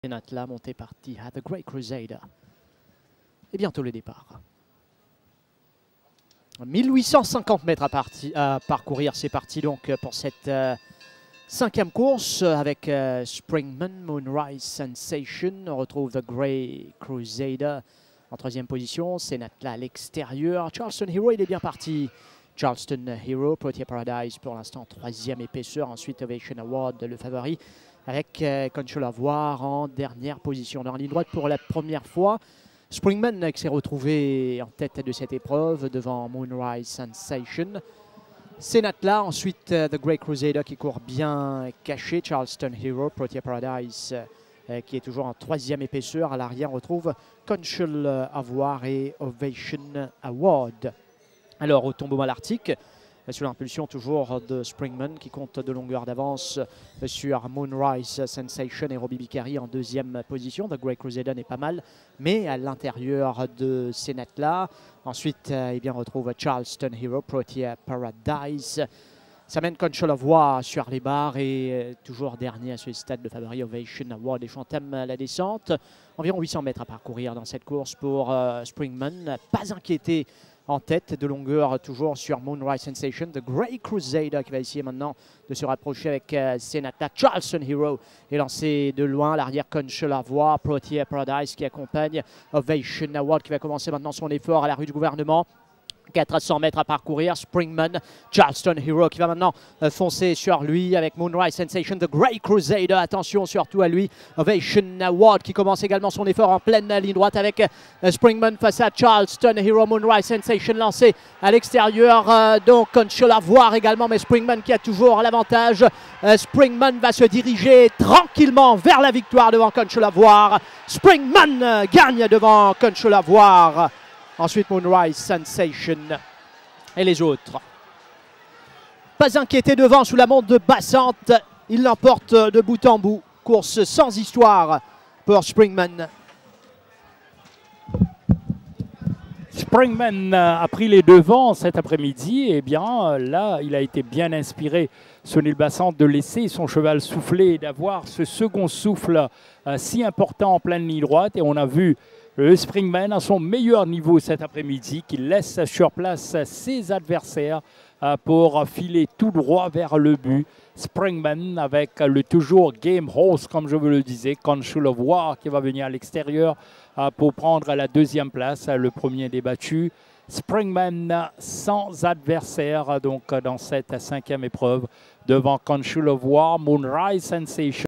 Natla monté par The Great Crusader. Et bientôt le départ. 1850 mètres à parcourir, c'est parti donc pour cette cinquième course avec Springman, Moonrise Sensation. On retrouve The Great Crusader en troisième position. C'est Natla à l'extérieur. Charleston Hero, il est bien parti. Charleston Hero, Protea Paradise pour l'instant troisième épaisseur. Ensuite Ovation Award, le favori, avec Control of War en dernière position. Dans la ligne droite pour la première fois, Springman qui s'est retrouvé en tête de cette épreuve devant Moonrise Sensation. C'est Natla, ensuite The Great Crusader qui court bien caché. Charleston Hero, Protea Paradise qui est toujours en troisième épaisseur. À l'arrière, on retrouve Control of War et Ovation Award. Alors, au tombeau malartique, sous l'impulsion toujours de Springman qui compte de longueur d'avance sur Moonrise Sensation et Robbie Bicari en deuxième position. The Great Crusader n'est pas mal, mais à l'intérieur de ces Natla. Ensuite, on retrouve Charleston Hero, Protea Paradise. Ça mène Control of War sur les barres et toujours dernier à ce stade de favori Ovation Award et j'entame la descente. Environ 800 mètres à parcourir dans cette course pour Springman. Pas inquiété en tête de longueur toujours sur Moonrise Sensation. The Great Crusader qui va essayer maintenant de se rapprocher avec Senata. Charleston Hero est lancé de loin. L'arrière Control of War, Protea Paradise qui accompagne Ovation Award qui va commencer maintenant son effort à la rue du gouvernement. 400 mètres à parcourir, Springman, Charleston Hero qui va maintenant foncer sur lui avec Moonrise Sensation, The Great Crusader, attention surtout à lui, Ovation Award qui commence également son effort en pleine ligne droite avec Springman face à Charleston Hero, Moonrise Sensation lancé à l'extérieur, donc Control of War également, mais Springman qui a toujours l'avantage. Springman va se diriger tranquillement vers la victoire devant Control of War. Springman gagne devant Control of War. Ensuite, Moonrise Sensation et les autres. Pas inquiété devant sous la montre de Bassante. Il l'emporte de bout en bout. Course sans histoire pour Springman. Springman a pris les devants cet après-midi. Et bien là, il a été bien inspiré, Sunil Bassante, de laisser son cheval souffler et d'avoir ce second souffle si important en pleine ligne droite. Et on a vu le Springman à son meilleur niveau cet après-midi, qui laisse sur place ses adversaires pour filer tout droit vers le but. Springman avec le toujours Game Horse, comme je vous le disais, Control of War qui va venir à l'extérieur pour prendre la deuxième place, le premier débattu. Springman sans adversaire donc dans cette cinquième épreuve devant Control of War, Moonrise Sensation.